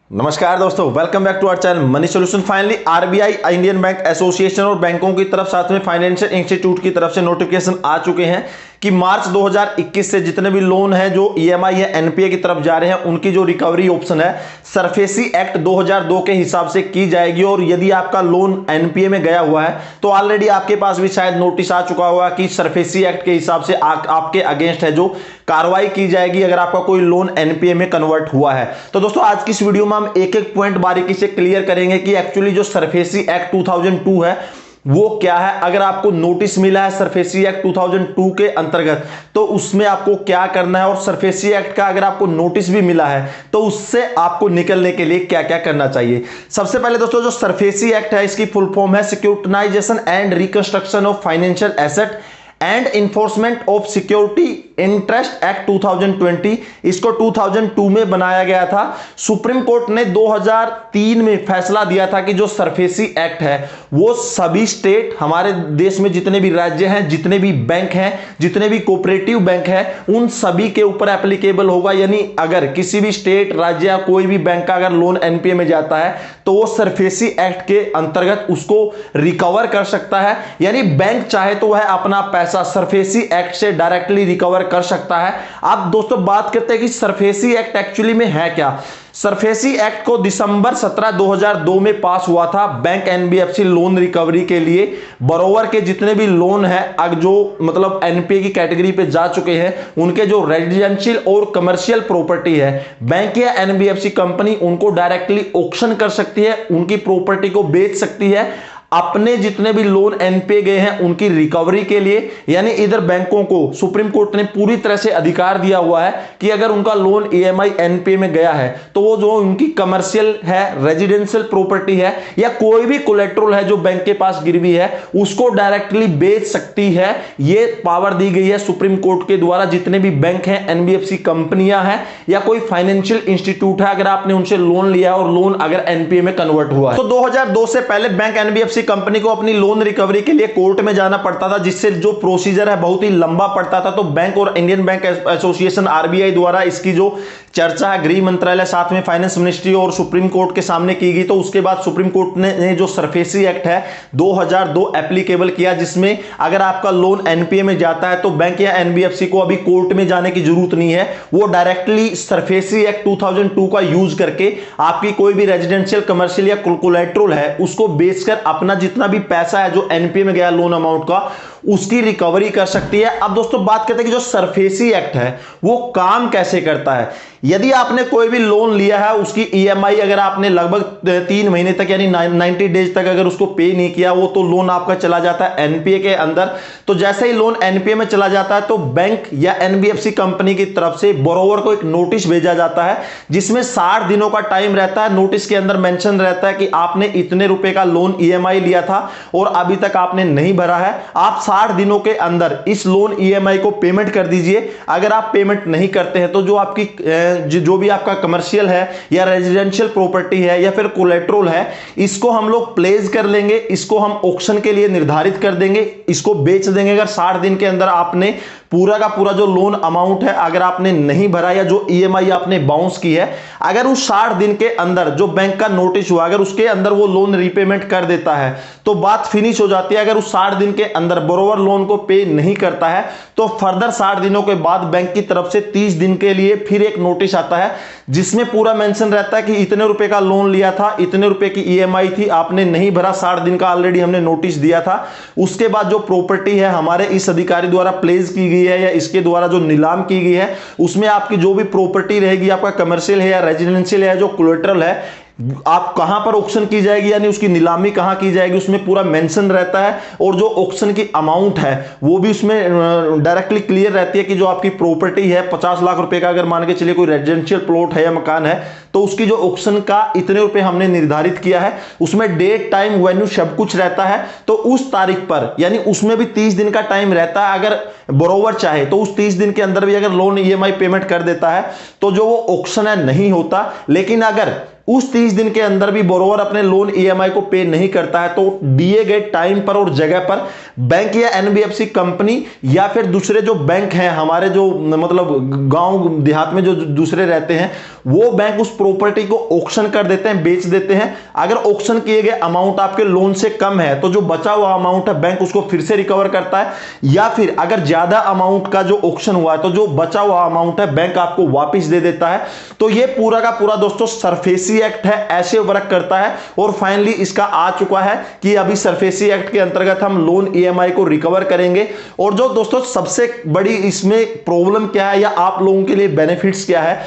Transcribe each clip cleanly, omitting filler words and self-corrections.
नमस्कार दोस्तों, welcome back to our channel money solution. Finally RBI, Indian bank association और बैंकों की तरफ, साथ में फाइनेंशियल इंस्टीट्यूट की तरफ से नोटिफिकेशन आ चुके हैं कि मार्च 2021 से जितने भी लोन हैं जो ईएमआई या एनपीए की तरफ जा रहे हैं उनकी जो रिकवरी ऑप्शन है सरफेसी एक्ट 2002 के हिसाब से की जाएगी। और यदि आपका लोन एनपीए में गया हुआ है तो ऑलरेडी आपके पास भी शायद नोटिस आ चुका होगा कि सरफेसी एक्ट के हिसाब से आपके अगेंस्ट है जो कार्रवाई की जाएगी अगर आपका कोई लोन एनपीए में कन्वर्ट हुआ है। तो दोस्तों आज की इस वीडियो में हम एक एक पॉइंट बारीकी से क्लियर करेंगे कि एक्चुअली जो सरफेसी एक्ट 2002 है वो क्या है। अगर आपको नोटिस मिला है सरफेसी एक्ट 2002 के अंतर्गत तो उसमें आपको क्या करना है, और सरफेसी एक्ट का अगर आपको नोटिस भी मिला है तो उससे आपको निकलने के लिए क्या क्या करना चाहिए। सबसे पहले दोस्तों जो सरफेसी एक्ट है इसकी फुल फॉर्म है securitisation and reconstruction of financial asset and enforcement of security interest act 2020। इसको 2002 में बनाया गया था। सुप्रीम कोर्ट ने 2003 में फैसला दिया था कि जो सरफेसी एक्ट है वो सभी स्टेट, हमारे देश में जितने भी राज्य हैं, जितने भी बैंक हैं, जितने भी कोऑपरेटिव बैंक हैं, उन सभी के ऊपर एप्लीकेबल होगा। यानी अगर किसी भी स्टेट, राज्य या कोई भी बैंक का अगर लोन एनपीए में जाता है तो वो सरफेसी एक्ट के अंतर्गत उसको रिकवर कर सकता है। यानी बैंक चाहे तो वह अपना पैसा सरफेसी एक्ट से डायरेक्टली रिकवर कर सकता है। अब दोस्तों बात करते हैं कि सरफेसी एक्ट एक्चुअली में है क्या। सरफेसी एक्ट को दिसंबर 17 2002 में पास हुआ था बैंक एनबीएफसी लोन रिकवरी के लिए। बरोवर के जितने भी लोन है अब जो मतलब एनपीए की कैटेगरी पे जा चुके हैं उनके जो रेजिडेंशियल और कमर्शियल प्रॉपर्टी है, बैंक या एनबीएफसी कंपनी उनको डायरेक्टली ऑक्शन कर सकती है, उनकी प्रॉपर्टी को बेच सकती है अपने जितने भी लोन एनपीए गए हैं उनकी रिकवरी के लिए। यानी इधर बैंकों को सुप्रीम कोर्ट ने पूरी तरह से अधिकार दिया हुआ है कि अगर उनका लोन ईएमआई एनपीए में गया है तो वो जो उनकी कमर्शियल है, रेजिडेंशियल प्रॉपर्टी है या कोई भी कोलेट्रल है जो बैंक के पास गिरवी है उसको डायरेक्टली बेच सकती है। ये पावर दी गई है सुप्रीम कोर्ट के द्वारा। जितने भी बैंक हैं, एनबीएफसी कंपनियां हैं या कोई फाइनेंशियल इंस्टीट्यूट है, अगर आपने उनसे लोन लिया और लोन अगर एनपीए में कन्वर्ट हुआ है तो 2002 से पहले बैंक एनबीएफसी कंपनी को अपनी लोन रिकवरी के लिए कोर्ट में जाना पड़ता था, जिससे जो प्रोसीजर है बहुत ही लंबा पड़ता था। तो बैंक और इंडियन बैंक एसोसिएशन आरबीआई द्वारा इसकी जो चर्चा है गृह मंत्रालय, साथ में फाइनेंस मिनिस्ट्री और सुप्रीम कोर्ट के सामने की गई। तो उसके बाद सुप्रीम कोर्ट ने जो सरफेसी एक्ट है 2002 एप्लीकेबल किया, जिसमें अगर आपका लोन एनपीए में जाता है तो बैंक या एनबीएफसी को अभी कोर्ट में जाने की जरूरत नहीं है। वो डायरेक्टली सरफेसी एक्ट 2002 का यूज करके आपकी कोई भी रेजिडेंशियल, कमर्शियल या कोलैटरल है उसको बेचकर अपना जितना भी पैसा है जो एनपीए में गया लोन अमाउंट का उसकी रिकवरी कर सकती है। अब दोस्तों बात करते हैं कि जो सरफेसी एक्ट है वो काम कैसे करता है। यदि आपने कोई भी लोन लिया है उसकी ईएमआई अगर आपने लगभग 3 महीने तक यानी 90 डेज तक अगर उसको पे नहीं किया वो तो लोन आपका चला जाता है एनपीए के अंदर। तो जैसे ही लोन एनपीए में चला जाता है तो बैंक या एनबीएफसी कंपनी की तरफ से बोरोवर को एक नोटिस भेजा जाता है जिसमें 60 दिनों का टाइम रहता है। नोटिस के अंदर मेंशन रहता है कि आपने इतने रुपए का लोन ईएमआई लिया था और अभी तक आपने नहीं भरा है, आप 60 दिनों के अंदर इस लोन ईएमआई को पेमेंट कर दीजिए। अगर आप पेमेंट नहीं करते हैं तो जो आपकी जो भी आपका कमर्शियल है या रेजिडेंशियल प्रॉपर्टी है या फिर कोलेट्रल है इसको हम लोग प्लेस कर लेंगे, इसको हम ऑक्शन के लिए निर्धारित कर देंगे, इसको बेच देंगे। अगर 60 दिन के अंदर आपने पूरा का पूरा जो लोन अमाउंट है अगर आपने नहीं भरा या जो ईएमआई आपने बाउंस की है, अगर उस 60 दिन के अंदर जो बैंक का नोटिस हुआ अगर उसके अंदर वो लोन रीपेमेंट कर देता है तो बात फिनिश हो जाती है। अगर उस 60 दिन के अंदर बोरोवर लोन को पे नहीं करता है तो फर्दर 60 दिनों के बाद बैंक की तरफ से 30 दिन के लिए फिर एक नोटिस आता है जिसमें पूरा मेंशन रहता है कि इतने रुपए का लोन लिया था, इतने रुपए की ईएमआई थी, आपने नहीं भरा, 60 दिन का ऑलरेडी हमने नोटिस दिया था। उसके बाद जो प्रॉपर्टी है हमारे इस अधिकारी द्वारा प्लेस की गई है या इसके द्वारा जो नीलाम की गई है उसमें आपकी जो भी प्रॉपर्टी रहेगी, आपका कमर्शियल है या रेजिडेंशियल है, जो कोलेटरल है, आप कहां पर ऑक्शन की जाएगी यानी उसकी नीलामी कहां की जाएगी उसमें पूरा मेंशन रहता है। और जो ऑक्शन की अमाउंट है वो भी उसमें डायरेक्टली क्लियर रहती है कि जो आपकी प्रॉपर्टी है 50 लाख रुपए का अगर मान के चलिए कोई रेजिडेंशियल प्लॉट है या मकान है तो उसकी जो ऑक्शन का इतने रुपए हमने निर्धारित किया है, उसमें डेट, टाइम, वेन्यू सब कुछ रहता है। तो उस तारीख पर यानी उसमें भी 30 दिन का टाइम रहता है। अगर बोरोवर चाहे तो उस 30 दिन के अंदर भी अगर लोन ईएमआई पेमेंट कर देता है तो जो वो ऑक्शन है नहीं होता। लेकिन अगर उस 30 दिन के अंदर भी बोरोवर अपने लोन ईएमआई को पे नहीं करता है, तो दिए गए टाइम पर और जगह पर बैंक या एनबीएफसी कंपनी या फिर दूसरे जो बैंक हैं हमारे, जो मतलब गांव देहात में जो दूसरे रहते हैं, वो बैंक उस प्रॉपर्टी को ऑक्शन कर देते हैं, बेच देते हैं। अगर ऑक्शन किए गए अमाउंट आपके लोन से कम है तो जो बचा हुआ अमाउंट है बैंक उसको फिर से रिकवर करता है, या फिर अगर ज्यादा अमाउंट का जो ऑक्शन हुआ है तो जो बचा हुआ अमाउंट है बैंक आपको वापस दे देता है। तो ये पूरा का पूरा दोस्तों सरफेसी एक्ट है, ऐसे वर्क करता है। और फाइनली इसका आ चुका है कि अभी सरफेसी एक्ट के अंतर्गत हम लोन ईएमआई को रिकवर करेंगे। और जो दोस्तों सबसे बड़ी इसमें प्रॉब्लम क्या है या आप लोगों के लिए बेनिफिट्स क्या है,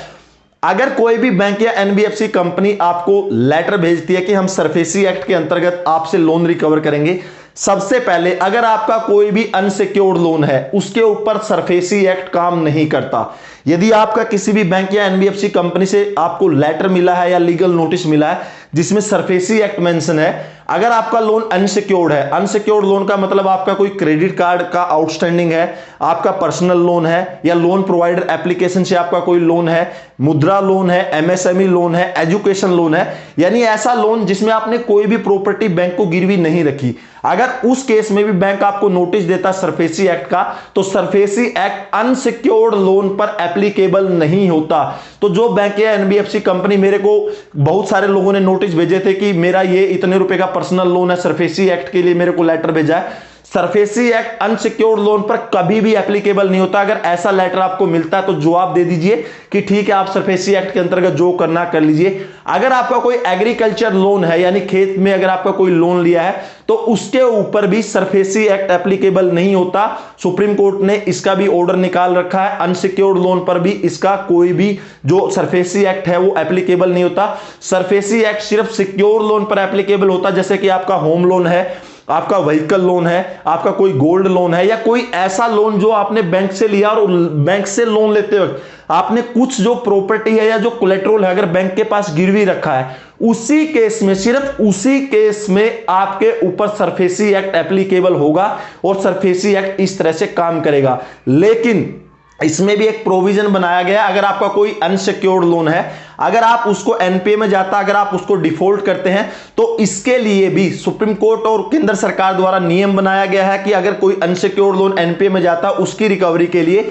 अगर कोई भी बैंक या एनबीएफसी कंपनी आपको लेटर भेजती है कि हम सरफेसी एक्ट के अंतर्गत आपसे लोन रिकवर करेंगे, सबसे पहले अगर आपका कोई भी अनसिक्योर्ड लोन है उसके ऊपर सरफेसी एक्ट काम नहीं करता। यदि आपका किसी भी बैंक या एनबीएफसी कंपनी से आपको लेटर मिला है या लीगल नोटिस मिला है जिसमें सरफेसी एक्ट मेंशन है, अगर आपका लोन अनसिक्योर्ड है, अनसिक्योर्ड लोन का मतलब आपका कोई क्रेडिट कार्ड का आउटस्टैंडिंग है, आपका पर्सनल लोन है, या लोन प्रोवाइडर एप्लीकेशन से आपका कोई लोन है, मुद्रा लोन है, एमएसएमई लोन है, एजुकेशन लोन है, यानी ऐसा लोन जिसमें आपने कोई भी प्रॉपर्टी बैंक को गिरवी नहीं रखी, अगर उस केस में भी बैंक आपको नोटिस देता सरफेसी एक्ट का, तो सरफेसी एक्ट अनसिक्योर्ड लोन पर एप्लीकेबल नहीं होता। तो जो बैंक या एनबीएफसी कंपनी, मेरे को बहुत सारे लोगों ने नोटिस भेजे थे कि मेरा ये इतने रुपए का पर्सनल लोन है, सरफेसी एक्ट के लिए मेरे को लेटर भेजा है, सरफेसी एक्ट अनसिक्योर्ड लोन पर कभी भी एप्लीकेबल नहीं होता। अगर ऐसा लेटर आपको मिलता है तो जवाब दे दीजिए कि ठीक है, आप सरफेसी एक्ट के अंतर्गत जो करना कर लीजिए। अगर आपका कोई एग्रीकल्चर लोन है, यानी खेत में अगर आपका कोई लोन लिया है, तो उसके ऊपर भी सरफेसी एक्ट एप्लीकेबल नहीं होता। सुप्रीम कोर्ट ने इसका भी ऑर्डर निकाल रखा है, अनसिक्योर्ड लोन पर भी इसका कोई भी जो सरफेसी एक्ट है वो एप्लीकेबल नहीं होता। सरफेसी एक्ट सिर्फ सिक्योर लोन पर एप्लीकेबल होता, जैसे कि आपका होम लोन है, आपका व्हीकल लोन है, आपका कोई गोल्ड लोन है, या कोई ऐसा लोन जो आपने बैंक से लिया और बैंक से लोन लेते वक्त आपने कुछ जो प्रॉपर्टी है या जो कोलेट्रल है अगर बैंक के पास गिरवी रखा है, उसी केस में, सिर्फ उसी केस में आपके ऊपर सरफेसी एक्ट एप्लीकेबल होगा और सरफेसी एक्ट इस तरह से काम करेगा। लेकिन इसमें भी एक प्रोविजन बनाया गया, अगर आपका कोई अनसिक्योर्ड लोन है, अगर आप उसको एनपीए में जाता, अगर आप उसको डिफॉल्ट करते हैं, तो इसके लिए भी सुप्रीम कोर्ट और केंद्र सरकार द्वारा नियम बनाया गया है कि अगर कोई अनसिक्योर्ड लोन एनपीए में जाता, उसकी रिकवरी के लिए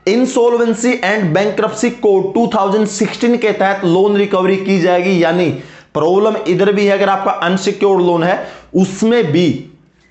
इंसॉल्वेंसी एंड बैंक्रप्सी कोड 2016 के तहत लोन रिकवरी की जाएगी। यानी प्रॉब्लम इधर भी है, अगर आपका अनसिक्योर्ड लोन है उसमें भी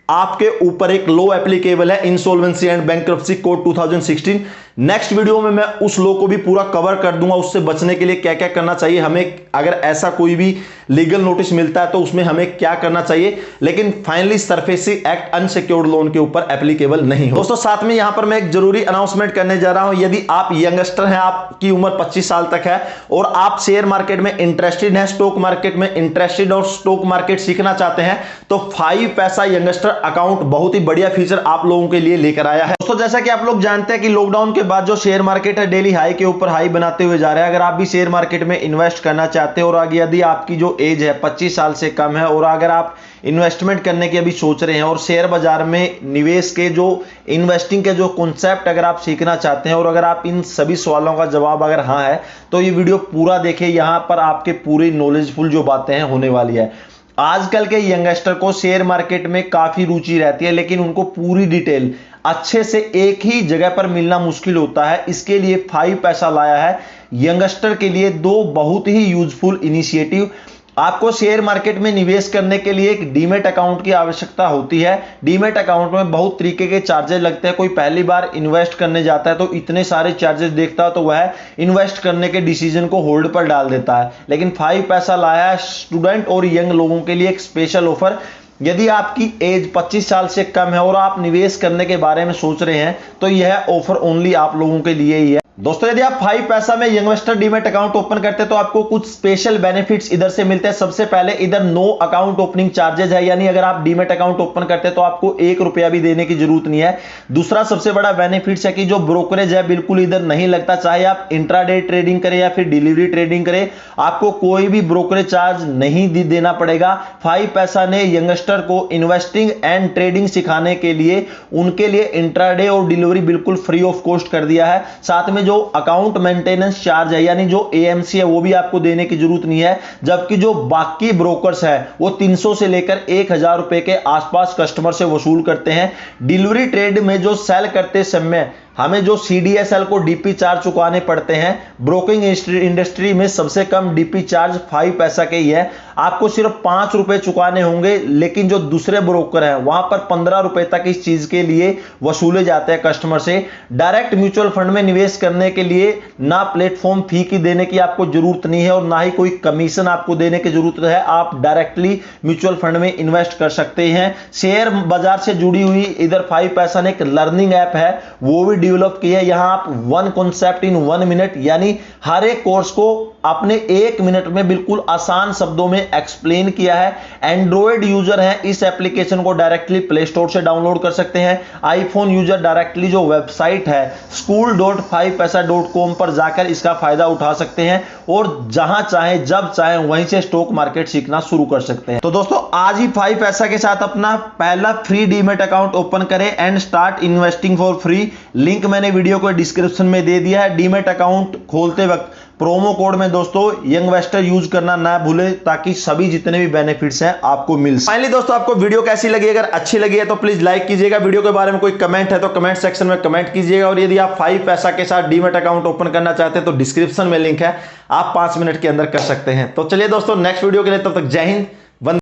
आपके ऊपर एक लॉ एप्लीकेबल है, insolvency and bankruptcy code 2016। Next video में मैं उस लॉ को भी पूरा कवर कर दूंगा, उससे बचने के लिए क्या क्या करना चाहिए हमें, अगर ऐसा कोई भी लीगल नोटिस मिलता है तो उसमें हमें क्या करना चाहिए। लेकिन finally SARFAESI act unsecured loan के ऊपर एप्लीकेबल नहीं हो। दोस्तों साथ में यहां पर मैं एक जरूरी अनाउंसमेंट करने जा रहा हूं, यदि आप यंगस्टर हैं, आपकी उम्र 25 साल तक है और आप शेयर मार्केट में इंटरेस्टेड हैं, स्टॉक मार्केट में इंटरेस्टेड और स्टॉक मार्केट सीखना चाहते हैं, तो 5 पैसा यंगस्टर अकाउंट बहुत ही बढ़िया फीचर आप लोगों के लिए लेकर आया है। दोस्तों जैसा कि आप लोग जानते हैं कि लॉकडाउन के बाद जो शेयर मार्केट है डेली हाई के ऊपर हाई बनाते हुए जा रहा है। अगर आप भी शेयर मार्केट में इन्वेस्ट करना चाहते हो और यदि आपकी जो एज है 25 साल से कम है और अगर आप इन्वेस्टमेंट करने की अभी सोच रहे हैं और शेयर बाजार में निवेश के जो इन्वेस्टिंग के जो कॉन्सेप्ट अगर आप सीखना चाहते हैं और अगर आप इन सभी सवालों का जवाब अगर हाँ है तो ये वीडियो पूरा देखें, यहां पर आपके पूरी नॉलेजफुल जो बातें हैं होने वाली है। आजकल के यंगस्टर को शेयर मार्केट में काफी रुचि रहती है, लेकिन उनको पूरी डिटेल अच्छे से एक ही जगह पर मिलना मुश्किल होता है। इसके लिए 5 पैसा लाया है यंगस्टर के लिए 2 बहुत ही यूजफुल इनिशिएटिव। आपको शेयर मार्केट में निवेश करने के लिए एक डीमेट अकाउंट की आवश्यकता होती है। डीमेट अकाउंट में बहुत तरीके के चार्जेस लगते हैं। कोई पहली बार इन्वेस्ट करने जाता है तो इतने सारे चार्जेस देखता है तो वह इन्वेस्ट करने के डिसीजन को होल्ड पर डाल देता है। लेकिन 5 पैसा लाया है स्टूडेंट और यंग लोगों के लिए एक स्पेशल ऑफर। यदि आपकी एज 25 साल से कम है और आप निवेश करने के बारे में सोच रहे हैं तो यह ऑफर ओनली आप लोगों के लिए ही है। दोस्तों यदि आप 5 पैसा में यंगस्टर डीमेट अकाउंट ओपन करते हैं तो आपको कुछ स्पेशल बेनिफिट्स इधर से मिलते हैं। सबसे पहले इधर नो अकाउंट ओपनिंग चार्जेस है, यानी अगर आप डीमेट अकाउंट ओपन करते हैं तो आपको 1 रुपया भी देने की जरूरत नहीं है। दूसरा सबसे बड़ा बेनिफिट्स है कि जो ब्रोकरेज है बिल्कुल इधर नहीं लगता, चाहे आप इंट्राडे ट्रेडिंग करें या फिर डिलीवरी ट्रेडिंग करें, आपको कोई भी ब्रोकरेज चार्ज नहीं देना पड़ेगा। 5 पैसा ने यंगस्टर को इन्वेस्टिंग एंड ट्रेडिंग सिखाने के लिए उनके लिए इंट्राडे और डिलीवरी बिल्कुल फ्री ऑफ कॉस्ट कर दिया है। साथ में जो अकाउंट मेंटेनेंस चार्ज है यानी जो एएमसी है वो भी आपको देने की जरूरत नहीं है, जबकि जो बाकी ब्रोकर्स है वो 300 से लेकर 1000 रुपए के आसपास कस्टमर से वसूल करते हैं। डिलीवरी ट्रेड में जो सेल करते समय हमें जो सीडीएसएल को डीपी चार्ज चुकाने पड़ते हैं, ब्रोकिंग इंडस्ट्री में सबसे कम डीपी चार्ज 5 पैसा के ही है, आपको सिर्फ 5 रुपए चुकाने होंगे। लेकिन जो दूसरे ब्रोकर हैं वहां पर 15 रुपए तक इस चीज के लिए वसूले जाते हैं कस्टमर से। डायरेक्ट म्यूचुअल फंड में निवेश करने के लिए ना प्लेटफॉर्म फी की देने की आपको जरूरत नहीं है और ना ही कोई कमीशन आपको देने की जरूरत है, आप डायरेक्टली म्यूचुअल फंड में इन्वेस्ट कर सकते हैं। शेयर बाजार से जुड़ी हुई इधर 5 पैसा ने एक लर्निंग ऐप है वो भी डेवलप की है। यहां आप 1 कॉन्सेप्ट इन 1 मिनट यानी हर एक कोर्स को आपने 1 मिनट में बिल्कुल आसान शब्दों में एक्सप्लेन किया है। एंड्रॉयड यूजर हैं इस एप्लीकेशन को डायरेक्टली प्ले स्टोर से डाउनलोड कर सकते हैं। आईफोन यूजर डायरेक्टली जो वेबसाइट है school.5paisa.com पर जाकर इसका फायदा उठा सकते हैं और जहां चाहे जब चाहे वहीं से स्टॉक मार्केट सीखना शुरू कर सकते हैं। तो दोस्तों आज ही 5 पैसा के साथ अपना पहला फ्री डीमैट अकाउंट ओपन करें and start investing for free. Link मैंने वीडियो को डिस्क्रिप्शन में दे दिया है। डीमैट अकाउंट खोलते वक्त प्रोमो कोड में दोस्तों यंगवेस्टर यूज करना ना भूले ताकि सभी जितने भी बेनिफिट्स हैं आपको मिल सके। फाइनली दोस्तों आपको वीडियो कैसी लगी, अगर अच्छी लगी है तो प्लीज लाइक कीजिएगा। वीडियो के बारे में कोई कमेंट है तो कमेंट सेक्शन में कमेंट कीजिएगा और यदि आप 5 पैसा के साथ डीमैट अकाउंट ओपन करना चाहते हैं तो डिस्क्रिप्शन में लिंक है, आप 5 मिनट के अंदर कर सकते हैं। तो चलिए दोस्तों नेक्स्ट वीडियो के लिए तब तक जय हिंद